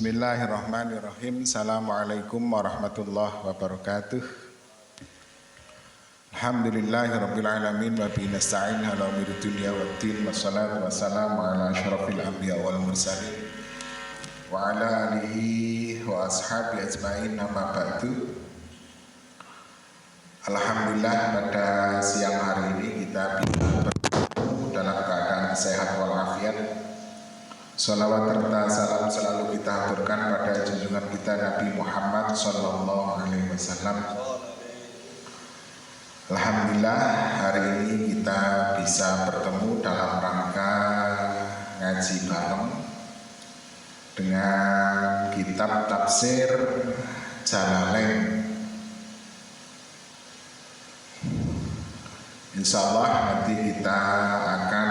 Bismillahirrahmanirrahim. Assalamualaikum warahmatullahi wabarakatuh. Alhamdulillahirabbil alamin wa bihi nasta'in ala umuri dunya waddin wassalatu wassalamu ala asyrafil anbiya wal mursalin wa ala alihi wa ashabi ajmain amma ba'du. Alhamdulillah pada siang hari ini kita bisa bertemu dalam keadaan sehat walafiat. Salawat serta salam selalu kita aturkan pada junjungan kita Nabi Muhammad Sallallahu Alaihi Wasallam. Alhamdulillah hari ini kita bisa bertemu dalam rangka ngaji bareng dengan kitab tafsir Jalalain. Insya Allah nanti kita akan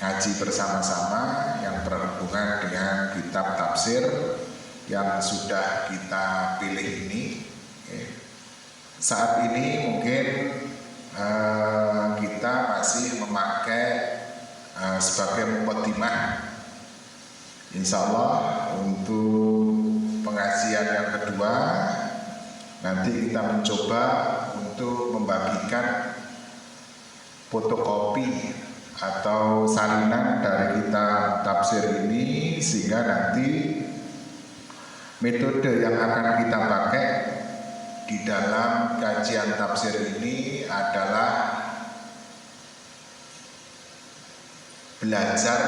ngaji bersama-sama yang berhubungan dengan kitab tafsir yang sudah kita pilih ini. Saat ini mungkin kita masih memakai sebagai muqaddimah. Insya Allah untuk pengajian yang kedua nanti kita mencoba untuk membagikan fotokopi atau salinan dari kitab tafsir ini, sehingga nanti metode yang akan kita pakai di dalam kajian tafsir ini adalah belajar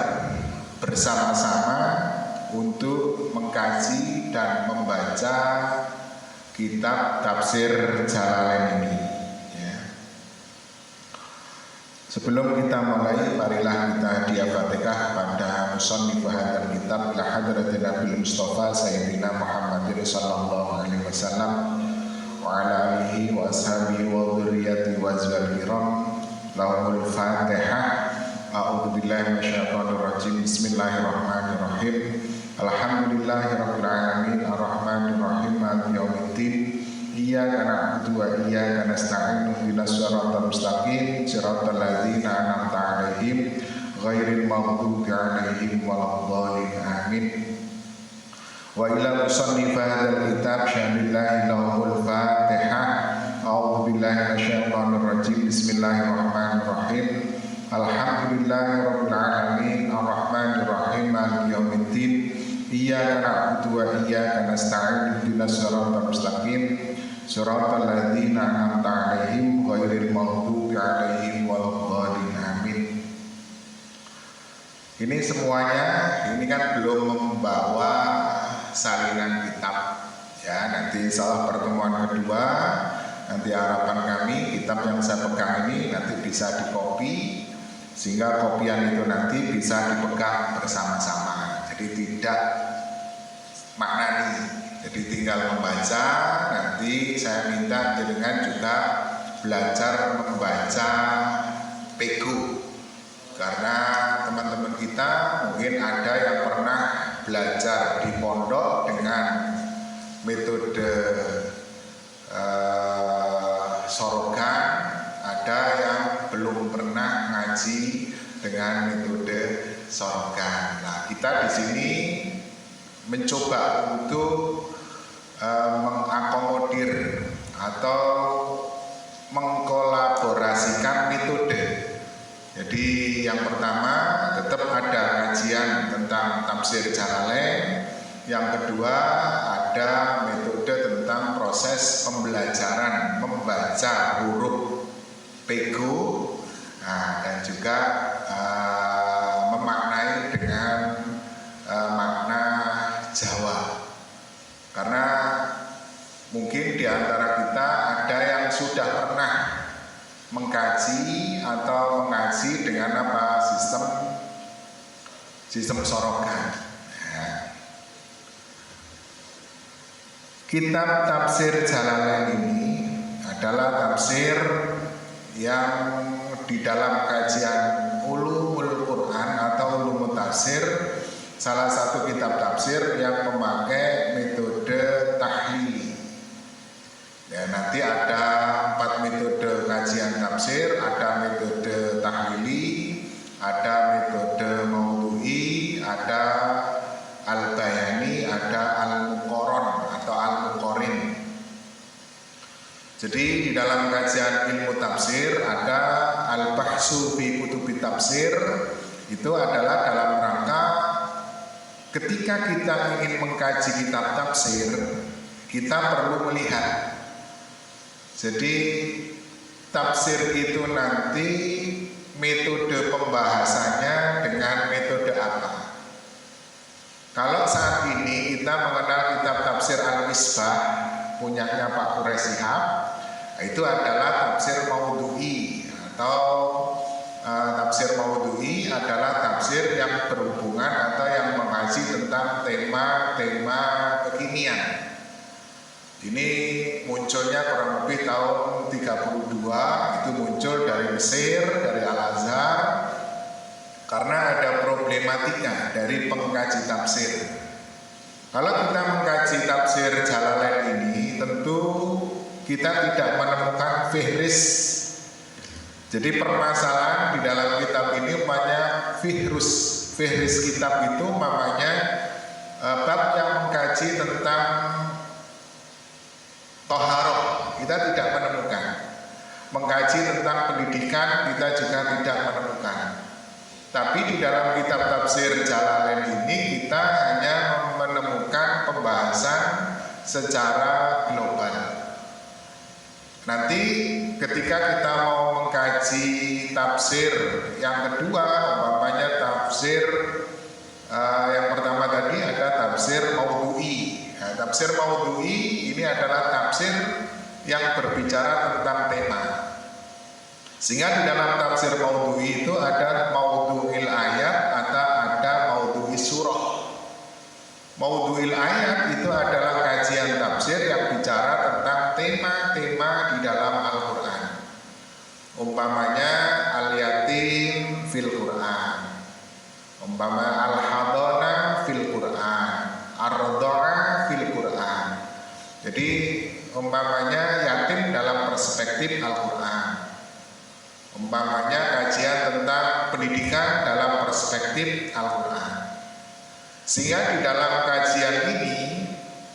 bersama-sama untuk mengkaji dan membaca kitab tafsir Jalalain ini. Sebelum kita mulai, marilah kita hadiah Fatihah pada musannif hadzal kitab ila hadratin Nabi Mustafa Sayyidina Muhammadin sallallahu alaihi wasallam wa ala alihi wa ashabihi wa dzurriyyati wa azwajil kiram. Lahul Fatihah. A'udzu billahi minasyaitonir rajim. Bismillahirrahmanirrahim. Alhamdulillahirabbil alamin arrahmanir rahim maliki yaumiddin. Iyyaka na'budu wa iyyaka nasta'in ihdinas siratal mustaqim siratal ladzina an'amta 'alaihim ghairil maghdubi 'alaihim waladdallin amin. Wa ila musannif hadzal kitab syamillahi lahul fatihah. A'udzu billahi minasyaitonir rajim. Bismillahirrahmanirrahim. Alhamdulillahirabbil alamin arrahmanir rahim maliki yaumiddin. Iyyaka na'budu wa iyyaka nasta'in ihdinas siratal mustaqim siratal ladzina an'amta 'alaihim ghairil maghdubi 'alaihim waladdallin amin. Ini semuanya ini kan belum membawa salinan kitab ya. Nanti insyaallah pertemuan kedua nanti harapan kami kitab yang saya pegang ini nanti bisa dikopi sehingga kopian itu nanti bisa dipegang bersama-sama. Jadi tidak maknani. Jadi tinggal membaca, nanti saya minta jenengan juga belajar membaca pegu. Karena teman-teman kita mungkin ada yang pernah belajar di pondok dengan metode sorogan, ada yang belum pernah ngaji dengan metode sorogan. Nah, kita di sini mencoba untuk mengakomodir atau mengkolaborasikan metode. Jadi yang pertama tetap ada kajian tentang tafsir Jalalain. Yang kedua ada metode tentang proses pembelajaran membaca huruf pegu, dan juga memaknai dengan makna Jawa. Karena mungkin di antara kita ada yang sudah pernah mengkaji atau mengaji dengan apa sistem sorogan. Kitab tafsir Jalalain ini adalah tafsir yang di dalam kajian ulumul Quran atau ulumul tafsir, salah satu kitab tafsir yang memakai metode tahlil. Ya, nanti ada 4 metode kajian tafsir, ada metode tahlili, ada metode maudhu'i, ada al-bayani, Jadi di dalam kajian ilmu tafsir ada al-bahsu fi kutubi tafsir, itu adalah dalam rangka ketika kita ingin mengkaji kitab tafsir, kita perlu melihat. Jadi tafsir itu nanti metode pembahasannya dengan metode apa. Kalau saat ini kita mengenal kitab tafsir Al-Misbah punyanya Pak Quraish Shihab, itu adalah tafsir maudhu'i, atau tafsir maudhu'i adalah tafsir yang berhubungan atau yang mengaji tentang tema-tema kekinian. Ini munculnya kurang lebih tahun 32, itu muncul dari Mesir, dari Al-Azhar, karena ada problematika dari pengkaji tafsir. Kalau kita mengkaji tafsir Jalalain ini, tentu kita tidak menemukan fihris. Jadi permasalahan di dalam kitab ini umpamanya fihris kitab itu umpamanya bab yang mengkaji tentang toharoh, kita tidak menemukan. Mengkaji tentang pendidikan, kita juga tidak menemukan. Tapi di dalam kitab tafsir Jalalain ini kita hanya menemukan pembahasan secara global. Nanti ketika kita mau mengkaji tafsir yang kedua, umpamanya tafsir yang pertama tadi ada tafsir maudhu'i. Nah, tafsir maudhu'i ini adalah tafsir yang berbicara tentang tema. Sehingga di dalam tafsir maudhu'i itu ada maudhu'il ayat atau ada maudhu'i surah. Maudhu'il ayat itu adalah kajian tafsir yang bicara tentang tema-tema di dalam Al-Quran. Umpamanya al-yatim fil Quran, umpamanya al-hadana fil Quran, ar-radha'a fil Quran. Jadi umpamanya yatim dalam perspektif Al-Quran, umpamanya kajian tentang pendidikan dalam perspektif Al-Quran. Sehingga di dalam kajian ini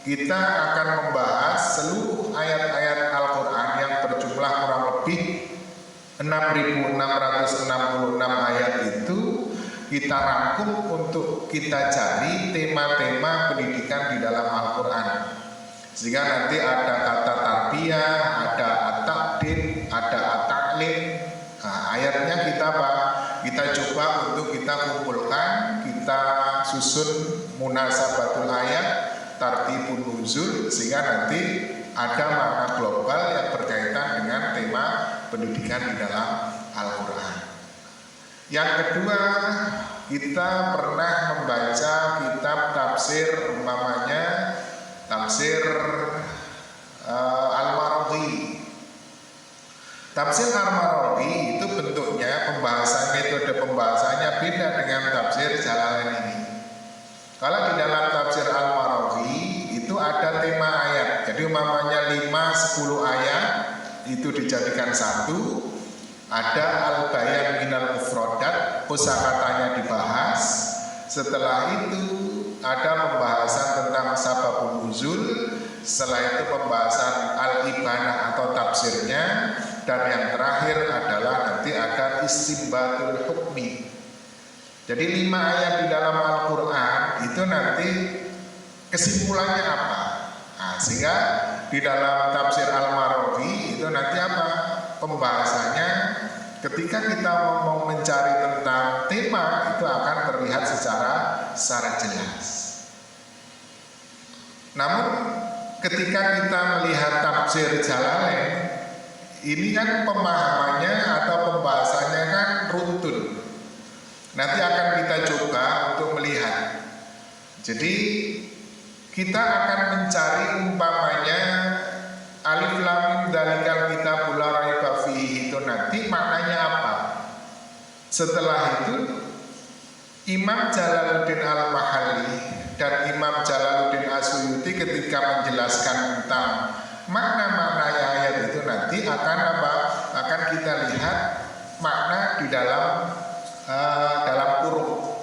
kita akan membahas seluruh ayat-ayat Al-Quran yang berjumlah kurang lebih 6.666 ayat itu kita rangkum untuk kita cari tema-tema pendidikan di dalam Al-Quran. Sehingga nanti ada kata tarbiyah, ada at-ta'dib, ada at-ta'lim. Nah, ayatnya kita coba untuk kita kumpulkan, kita susun munasabatul ayat, tartibun nuzul, sehingga nanti ada makna global yang berkaitan dengan tema pendidikan di dalam Al-Quran. Yang kedua, kita pernah membaca kitab tafsir, umpamanya tafsir Al-Marawdi. Tafsir Al-Marawdi itu bentuknya metode pembahasannya beda dengan tafsir Jalalain ini. Kalau di dalam tafsir Al-Marawdi itu ada tema ayat. Jadi umpamanya 5-10 ayat itu dijadikan satu. Ada al-bayan minal mufrodat, kosakatanya dibahas. Setelah itu ada pembahasan tentang sababun nuzul. Setelah itu pembahasan al-ibanah atau tafsirnya. Dan yang terakhir adalah nanti ada istimbatul hukmi. Jadi 5 ayat di dalam Al-Quran itu nanti kesimpulannya apa? Nah, sehingga di dalam tafsir Al-Marawdi itu nanti apa? Pembahasannya ketika kita mau mencari tentang tema itu akan terlihat secara jelas. Namun ketika kita melihat tafsir Jalalain, ini kan pemahamannya atau pembahasannya kan runtun. Nanti akan kita coba untuk melihat. Jadi kita akan mencari umpamanya alif lam mim dzalikal kitabul la raiba fihi, itu nanti maknanya apa. Setelah itu Imam Jalaluddin Al-Mahalli dan Imam Jalaluddin As-Suyuti ketika menjelaskan tentang makna-makna ayat itu nanti akan akan kita lihat makna di dalam kurung.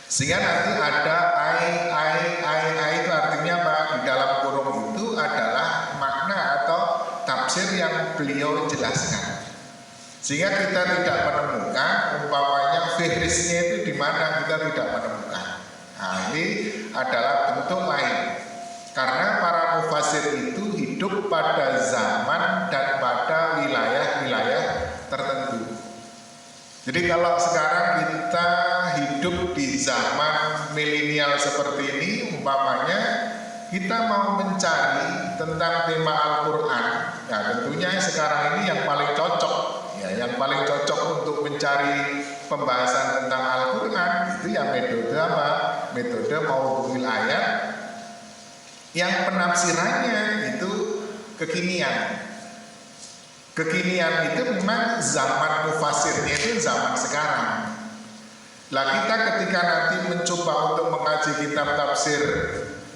Sehingga nanti ada ai itu artinya apa? Di dalam kurung itu adalah makna atau tafsir yang beliau jelaskan. Sehingga kita tidak menemukan umpamanya fihrisnya itu di mana, kita tidak menemukan. Nah, ini adalah bentuk lain. Karena para mufassir itu hidup pada zaman dan pada wilayah-wilayah tertentu. Jadi kalau sekarang kita hidup di zaman milenial seperti ini, umpamanya kita mau mencari tentang tema Al-Quran, ya tentunya sekarang ini yang paling cocok, ya yang paling cocok untuk mencari pembahasan tentang Al-Quran itu ya metode apa? Metode maudu'il ayat yang penafsirannya itu kekinian. Kekinian itu memang zaman mufassirnya itu zaman sekarang. Lah kita ketika nanti mencoba untuk mengaji kitab tafsir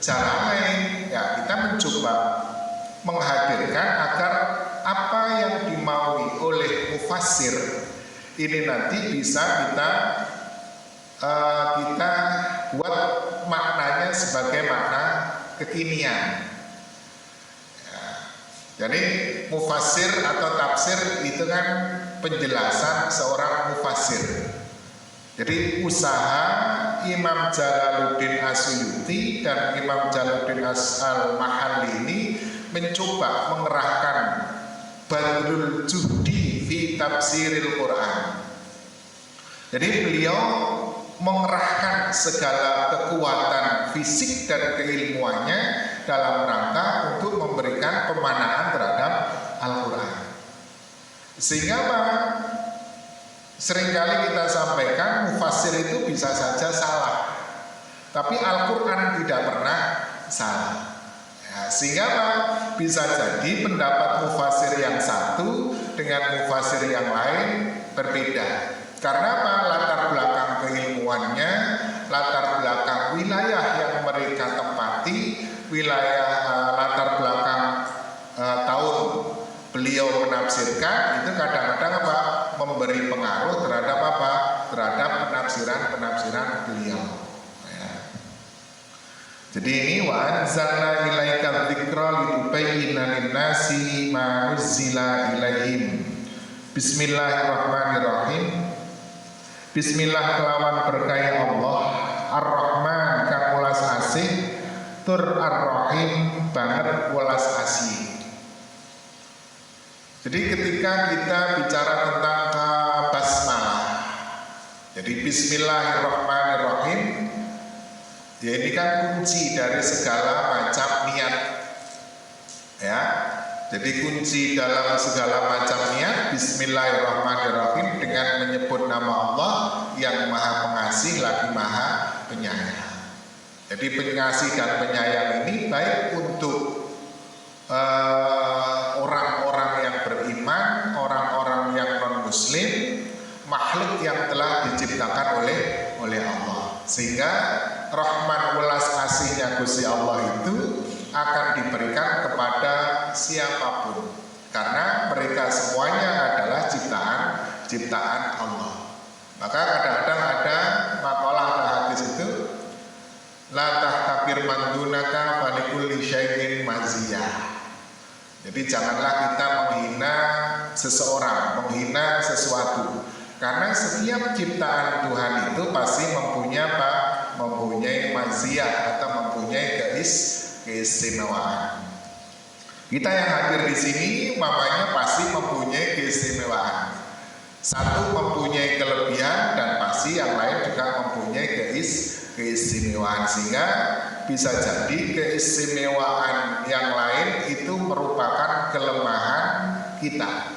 cara lain, ya kita mencoba menghadirkan agar apa yang dimaui oleh mufassir ini nanti bisa kita buat maknanya sebagai makna kekinian. Jadi mufassir atau tafsir itu kan penjelasan seorang mufassir. Jadi usaha Imam Jalaluddin Asyuyuti dan Imam Jalaluddin Al-Mahalli ini mencoba mengerahkan badlul juhdi fi tafsiril Quran. Jadi beliau mengerahkan segala kekuatan fisik dan keilmuannya dalam rangka untuk memberikan pemanaan terhadap Al-Quran. Sehingga seringkali kita sampaikan mufassir itu bisa saja salah, tapi Al-Quran tidak pernah salah. Ya, sehingga bisa jadi pendapat mufassir yang satu dengan mufassir yang lain berbeda. Karena apa? Latar belakang keilmuannya, latar belakang wilayah yang mereka tempati, wilayah latar belakang tahun beliau menafsirkan itu kadang-kadang apa? Memberi pengaruh terhadap apa? Terhadap penafsiran beliau. Ya. Jadi ini wa anzalna ilaika dzikra litubayyina lin-nasi ma nuzzila ilaihim. Bismillahirrahmanirrahim. Bismillah kelawan berkaya Allah, Ar-Rahman kang welas asih, tur Ar-Rahim banget welas asih. Jadi ketika kita bicara tentang basmalah, jadi Bismillahirrahmanirrahim, ya ini kan kunci dari segala macam niat, ya. Jadi kunci dalam segala macam niat Bismillahirrahmanirrahim dengan menyebut nama Allah yang maha pengasih lagi maha penyayang. Jadi pengasih dan penyayang ini baik untuk orang-orang yang beriman, orang-orang yang non-muslim, makhluk yang telah diciptakan oleh Allah. Sehingga rahman welas asihnya Gusti Allah itu akan diberikan kepada siapapun, karena mereka semuanya adalah ciptaan Allah. Maka kadang-kadang ada makalah hadis itu la tahtakir mandunaka falikulli syai'in maziyah. Jadi janganlah kita menghina seseorang, menghina sesuatu, karena setiap ciptaan Tuhan itu pasti mempunyai maziyah atau mempunyai keistimewaan. Kita yang hadir di sini mamanya pasti mempunyai keistimewaan. Satu mempunyai kelebihan dan pasti yang lain juga mempunyai keistimewaan, sehingga bisa jadi keistimewaan yang lain itu merupakan kelemahan kita.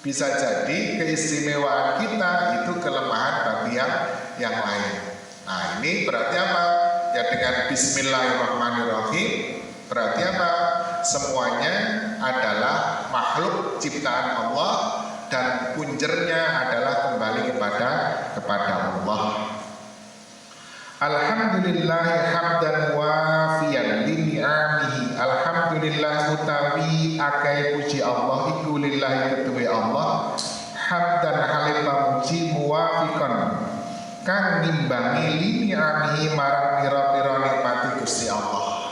Bisa jadi keistimewaan kita itu kelemahan bagi yang lain. Nah, ini berarti apa? Ya dengan Bismillahirrahmanirrahim berarti apa? Semuanya adalah makhluk ciptaan Allah dan punjernya adalah kembali kepada Allah. Alhamdulillah hamdan wafiyan li ni'amihi. Alhamdulillah utawi akeh puji Allah iku lillahi ketuwe Allah. Hamdan halim pamuji muwafiqan kang nimbangi li ni'amihi marang pira-pira nikmati Gusti Allah.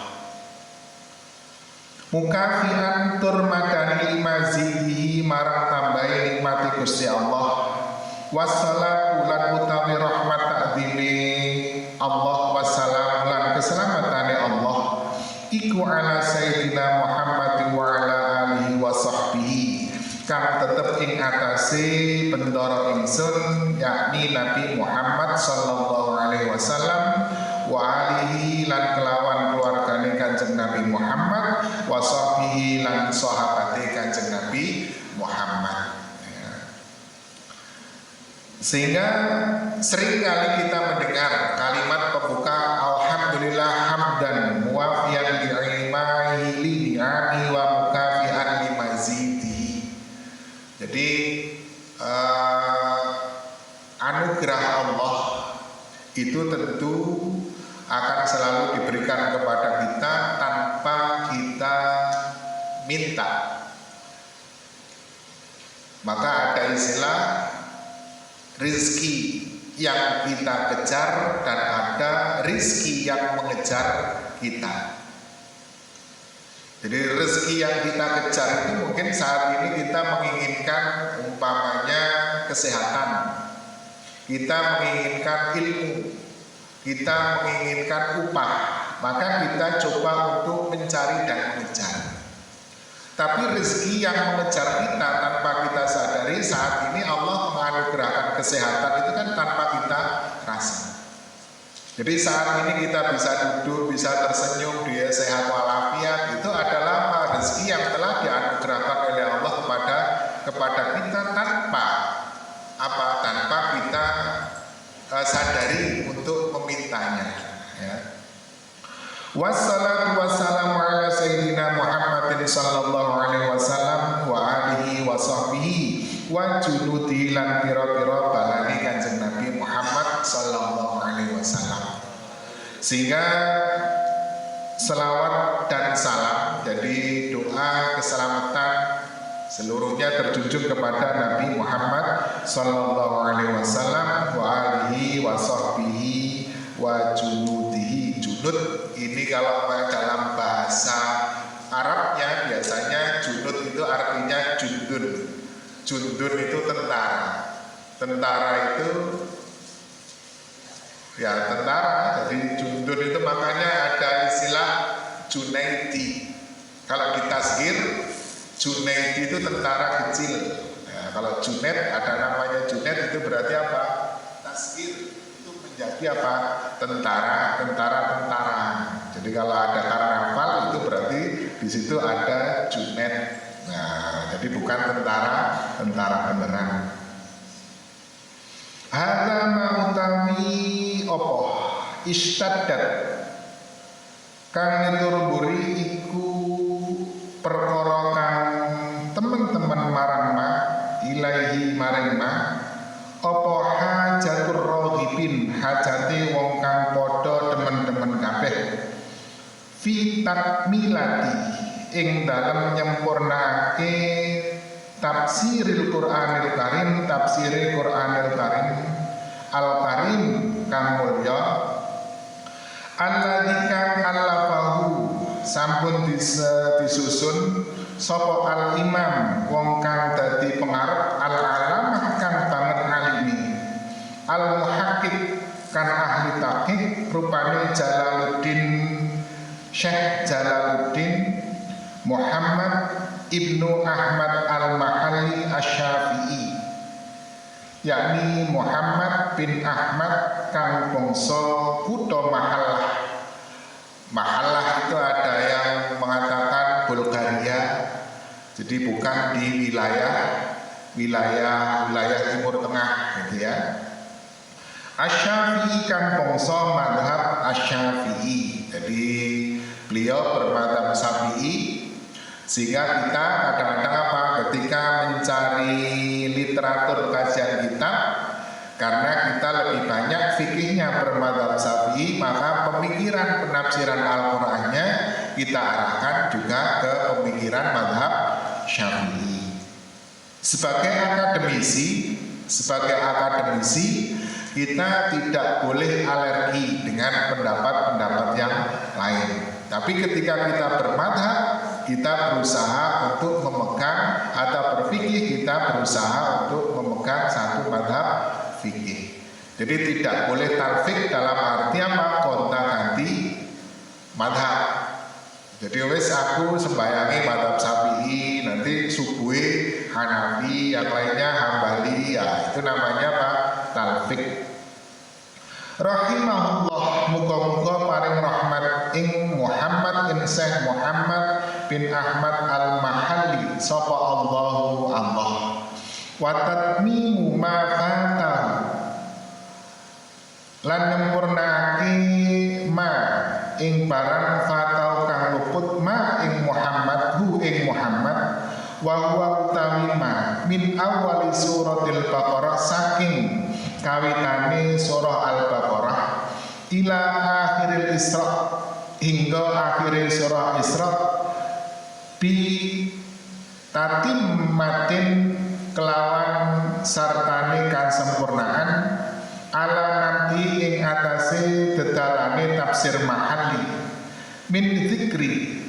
Mukafian tur madani lima wassalatu lan utawi rahmat takdimi Allah wassalam lan keselamatane Allah iku ala sayyidina Muhammad wa ala alihi wa sahbihi kang tetep ing atase bendoro ingsun yakni Nabi Muhammad sallallahu alaihi wasallam wa alihi lan kelawan keluargane Kanjeng Nabi Muhammad wa sahbihi lan sahabate Kanjeng Nabi Muhammad. Sehingga seringkali kita mendengar kalimat pembuka alhamdulillah hamdan muwafiyan li'ilmahi li'ani wa mukafi'an limazidi. Jadi anugerah Allah itu tentu akan selalu diberikan kepada kita tanpa kita minta. Maka ada istilah rizki yang kita kejar dan ada rizki yang mengejar kita. Jadi rezeki yang kita kejar itu mungkin saat ini kita menginginkan umpamanya kesehatan, kita menginginkan ilmu, kita menginginkan upah, maka kita coba untuk mencari dan mengejar. Tapi rezeki yang mengejar kita tanpa kita sadari saat ini Allah menganugerahkan kesehatan itu kan tanpa kita rasa. Jadi saat ini kita bisa duduk, bisa tersenyum, dia sehat walafiat, itu adalah rezeki yang telah dianugerahkan oleh Allah kepada kita tanpa kita sadari untuk memintanya. Ya. Wassalatu wassalamu ala sayyidina Muhammadin sallallahu alaihi wasallam wa alihi wa sahbihi wa junudi lan pira-pira balani Kanjeng Nabi Muhammad sallallahu alaihi wasallam. Sehingga selawat dan salam, jadi doa keselamatan seluruhnya terjunjung kepada Nabi Muhammad sallallahu alaihi wasallam wa alihi wa sahbihi wa junudihi. Junud ini kalau dalam bahasa Arabnya biasanya junud itu artinya jundun. Jundun itu tentara. Tentara itu ya tentara. Jadi jundun itu makanya ada istilah Junaidi. Kalau ditasghir Junaidi itu tentara kecil. Ya, kalau Junaid ada namanya Junaid itu berarti apa? Tasghir itu menjadi apa? Tentara-tentaraan. Jadi kalau ada karnaval itu berarti di situ ada Junaid. Nah, jadi bukan tentara beneran. Hadza mautami opo istaddat kang niturburi iku perkara kang teman-teman marang ma ilahi maring ma apa hajatur raghibin hajate wong kang padha demen-demen kabeh fi takmilati ing dalem nyempurnake tafsiril Qur'anil Karim, tafsire Qur'anil Karim Al-Karim kang mulya alladzi kang allafahu sampun disusun sapa al-imam wong kang dadi pengarep al-alamah kang banget alimi al-muhaqqiq kan ahli tahqiq rupane Jalaluddin Syekh Jalaluddin Muhammad Ibnu Ahmad Al-Mahalli Asy-Syafi'i, yakni Muhammad bin Ahmad kang bangsa kutha Mahallah. Mahallah itu ada yang mengatakan Bulgaria, jadi bukan di wilayah Timur Tengah gitu ya. Asy-Syafi'i kang bangsa mazhab Asy-Syafi'i. Jadi beliau bermadzhab Syafi'i. Sehingga kita kadang-kadang apa ketika mencari literatur kajian kitab, karena kita lebih banyak fikihnya bermadzhab Syafi'i, maka pemikiran penafsiran Al-Qur'annya kita arahkan juga ke pemikiran mazhab Syafi'i. Sebagai akademisi kita tidak boleh alergi dengan pendapat-pendapat yang lain. Tapi ketika kita bermadhab, kita berusaha untuk memegang atau berfikih, kita berusaha untuk memegang satu madhab Jadi tidak boleh talfik dalam arti apa? Gonta-ganti madhab. Jadi wes aku sembayangi madhab Syafi'i, nanti subuhi Hanafi, yang lainnya Hambali, ya itu namanya apa? Talfik. Rahimahullah, muga-muga paring rahmat ing Muhammad bin Syekh Muhammad bin Ahmad al-Mahalli sapa Allahu Allah. Wa tatmimu ma fatahu, lan nyempurnake ma ing barang fatau kang luput ma ing Muhammad hu ing Muhammad wa huwa utawi ma min awali suratil Baqarah, saking kawitane surah Al-Baqarah ila akhiril Isra, hingga akhir surah Isra, bi tatimmatin kelawan sartane kasempurnaan ala nabi ing atase dedalane tafsir Mahalli min dzikri,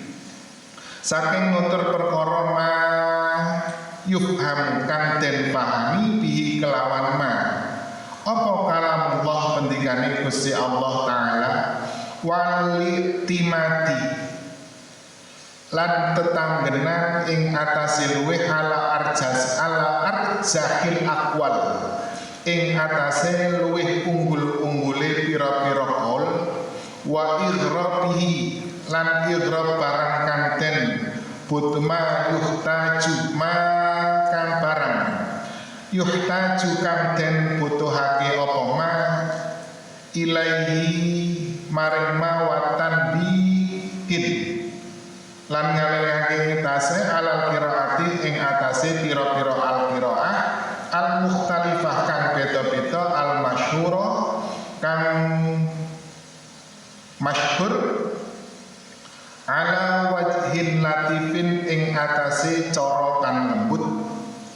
saking nutur perkara ma yufham kang den pahami bihi kelawan ma apa kalamullah pendikane Gusti Allah Ta'ala wali timati lan tetanggenan ing atase luweh ala arjahil akwal, ing atase luweh unggul-unggule pira-pira qaul, wa ighrabihi lan ighrab barang kang den butma yuhtaju ma kang barang yuhtaju kang den butuhake apa ma ilaihi maring ma watan bikin lan ngalihake mitase alal qiraati ing atase pira-pira al qiraah al mukhtalifah kang beda-beda al masyhura kang masyhur ala wajhin latifin ing atase cara kang lembut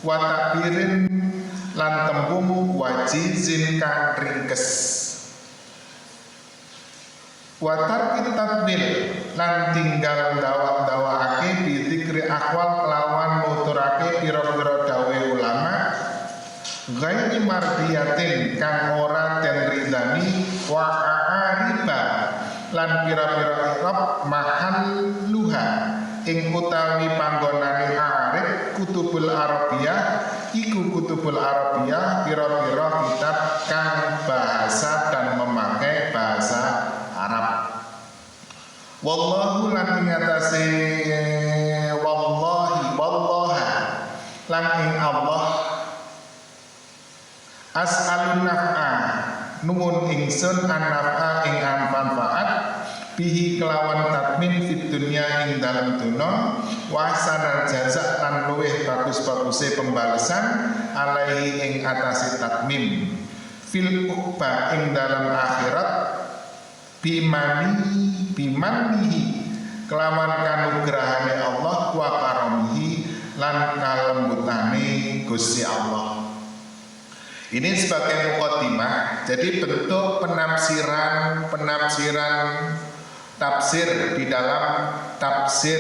wa takbirin lan tembung wajizin kang ringkes wa tarkit takbir lan tinggal dawa-dawaake bizikri akwal lawan nuturake pira-pira dawe ulama ghairi mardiyatin kang ora den ridani wa aariba lan pira-pira irab mahal luha ing utawi panggonane arif kutubul arabiyah iku kutubul arabiyah pira-pira kitab kang bahasa dan memakai bahasa Arab. Wallahu lan ing atase wallaha lan ing Allah as'alun naf'a nuwun ingsun an naf'a ing manfaat bihi kelawan tatmin fid dunya ing dalam dunya wa sanal jazak lan luweh bagus-baguse pembalasan alaihi ing atase tatmim fil uqba ing dalam akhirat bimanihi kelawan kanugrahane Allah wa karamihi lan kalembutane Gusti Allah. Ini sebagai muqaddimah, jadi bentuk penafsiran tafsir di dalam tafsir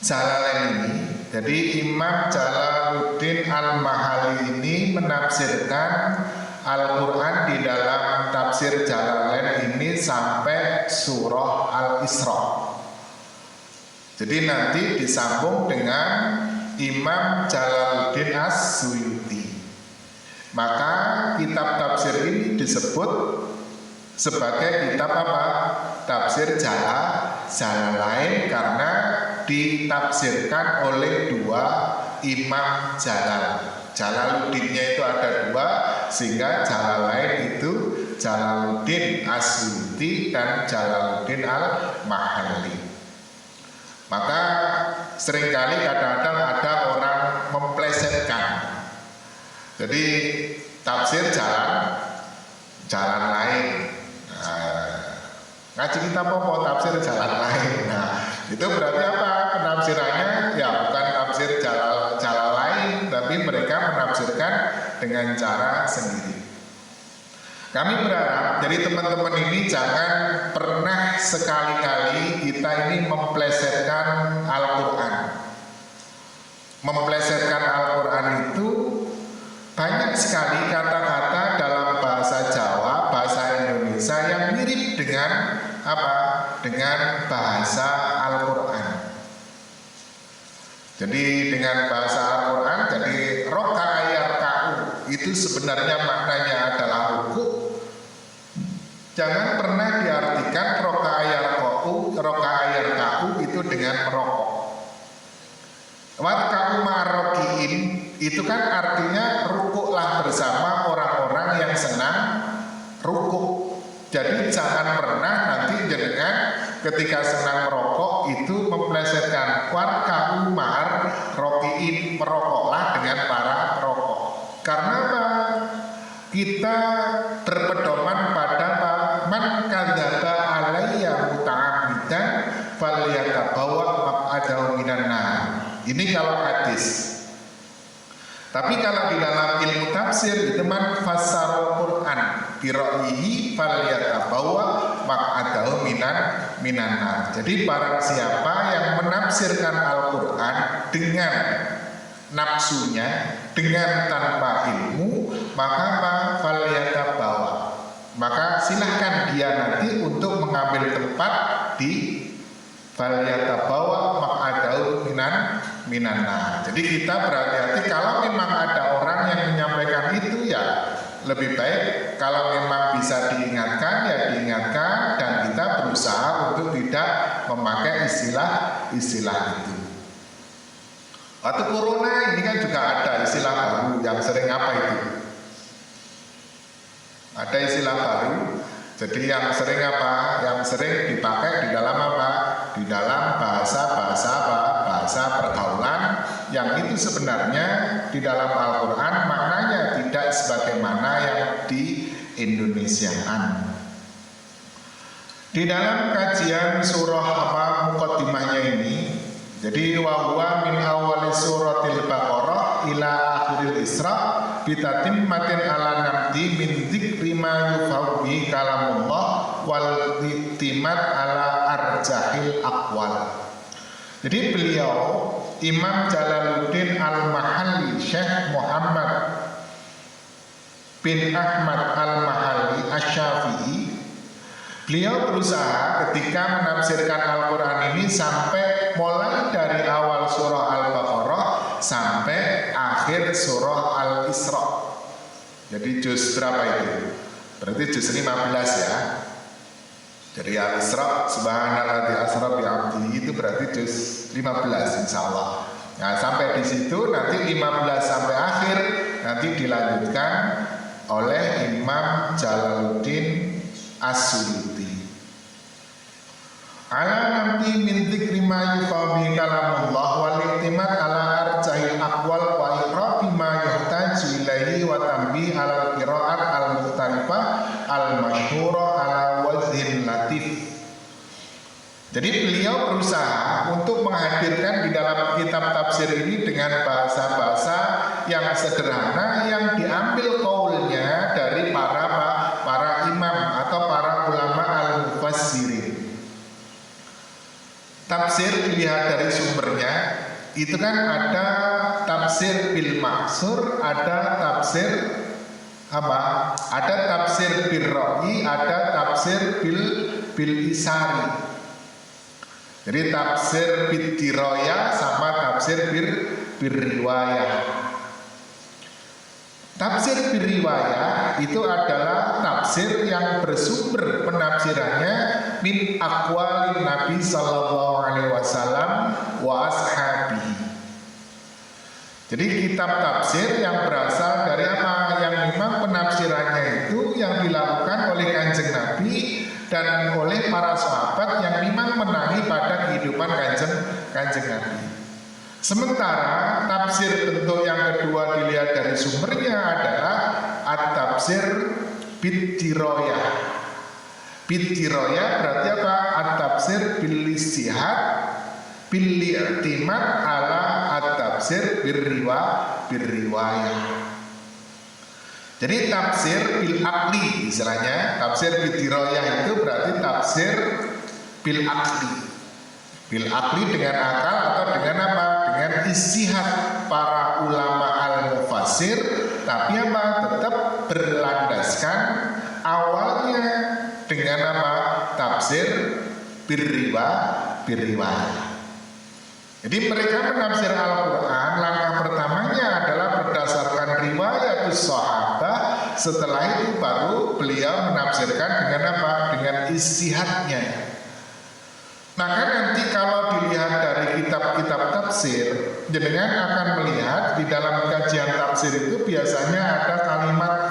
Jalalain ini. Jadi Imam Jalaluddin Al-Mahalli ini menafsirkan Al-Quran di dalam tafsir Jalalain ini sampai surah Al-Isra. Jadi nanti disambung dengan Imam Jalaluddin As-Suyuti. Maka kitab tafsir ini disebut sebagai kitab apa? Tafsir Jalalain karena ditafsirkan oleh dua Imam Jalaluddinnya itu ada dua, sehingga Jalalain itu Jalaluddin As-Suyuti dan Jalaluddin Al-Mahalli. Maka seringkali kadang-kadang ada orang memplesetkan. Jadi tafsir jalan lain. Ngaji kita apa tafsir jalan lain. Nah, itu berarti apa? Penafsirannya ya bukan tafsir jalan lain, tapi mereka menafsirkan dengan cara sendiri. Kami berharap jadi teman-teman ini jangan pernah sekali-kali kita ini memplesetkan Al-Quran. Memplesetkan Al-Quran itu banyak sekali kata-kata apa? Dengan bahasa Al-Quran. Jadi dengan bahasa Al-Quran, jadi roka'ayarka'u itu sebenarnya maknanya adalah ruku. Jangan pernah diartikan roka'ayarka'u itu dengan merokok. Warka'u ma'roki'in itu kan artinya rukuklah bersama orang-orang yang senang rukuk. Jadi jangan pernah nanti jenengan ketika senang merokok itu memplesetkan warka'u ma'roki'in, merokoklah dengan para perokok. Karena apa? Kita berpedoman pada man kadzaba alayya muta'ammidan falyatabawa maq'adahu minan nar. Ini kalau hadis. Tapi kalau di dalam ilmu tafsir itu man fassarul Quran bi ra'yihi falyatabawa maq'adahu minan nar. Jadi barang siapa yang menafsirkan Al-Qur'an dengan nafsunya, dengan tanpa ilmu, maka falyatabawa, maka silahkan dia nanti untuk mengambil tempat di falyatabawa maq'adahu minan nar. Jadi kita berhati-hati kalau memang ada orang yang menyampaikan itu, ya lebih baik kalau memang bisa diingatkan ya diingatkan, dan kita berusaha untuk tidak memakai istilah itu. Waktu corona ini kan juga ada istilah baru yang sering apa itu? Ada istilah baru. Jadi yang sering apa? Yang sering dipakai di dalam apa? Di dalam bahasa pergaulan, yang itu sebenarnya di dalam Al-Quran maknanya tidak sebagaimana yang di Indonesiaan. Di dalam kajian surah apa muqaddimahnya ini, jadi wa huwa min awali suratil Baqarah ila akhiril Isra bitatimmatin ala namdi min dzikri ma yufawwi kalamullah wal timat ala arjahil aqwal. Jadi beliau Imam Jalaluddin Al-Mahalli, Syekh Muhammad bin Ahmad Al-Mahalli Asy-Syafi'i, beliau berusaha ketika menafsirkan Al-Quran ini sampai mulai dari awal surah Al-Baqarah sampai akhir surah Al-Isra. Jadi juz berapa itu? Berarti juz 15 ya. Jadi Al-Isra subhanalladzi asra bi 'abdihi itu berarti juz 15 insyaallah. Nah, sampai di situ nanti 15 sampai akhir nanti dilanjutkan oleh Imam Jalaluddin As-Suyuti. Ala namti min dzikri ma yufabi kalamullah wal iktimat ala arjahil aqwal wa iqrabi ma yuhtaju ilaihi wa tanbih ala qiraat al-mukhtalifah al-masyhura ala wajhin latif. Jadi beliau berusaha untuk menghadirkan di dalam kitab tafsir ini dengan bahasa-bahasa yang sederhana yang diambil qaulnya dari para imam atau para ulama al-mufassirin. Tafsir dilihat dari sumbernya, itu kan ada tafsir bil maksur, ada tafsir apa? Ada tafsir bil ra'i, ada tafsir bil isari. Jadi tafsir bil diraya sama tafsir bil riwayah. Tafsir bil riwayah itu adalah tafsir yang bersumber penafsirannya min aqwalin Nabi sallallahu alaihi wasallam wa ashabihi. Jadi kitab tafsir yang berasal dari apa? Yang memang penafsirannya itu yang dilakukan oleh Kanjeng Nabi dan oleh para sahabat yang memang menahi pada kehidupan Kanjeng Nabi. Sementara tafsir bentuk yang kedua dilihat dari sumbernya adalah at-tafsir bid-dirayah. Bid-dirayah berarti apa? At-tafsir bil-istihad bil-i'timad ala at-tafsir bir-riwayah. Jadi tafsir bil aqli istilahnya, tafsir bid-dirayah itu berarti tafsir bil aqli. Bil aqli dengan akal atau dengan apa? Dengan istihad para ulama al-mufassir, tapi apa? Tetap berlandaskan awalnya dengan apa? tafsir birriwayah. Jadi mereka menafsir Al-Quran, langkah pertamanya adalah berdasarkan riwayat sahabat. Setelah itu baru beliau menafsirkan dengan apa? Dengan ijtihadnya. Maka nanti kalau dilihat dari kitab-kitab tafsir, jenengan akan melihat di dalam kajian tafsir itu biasanya ada kalimat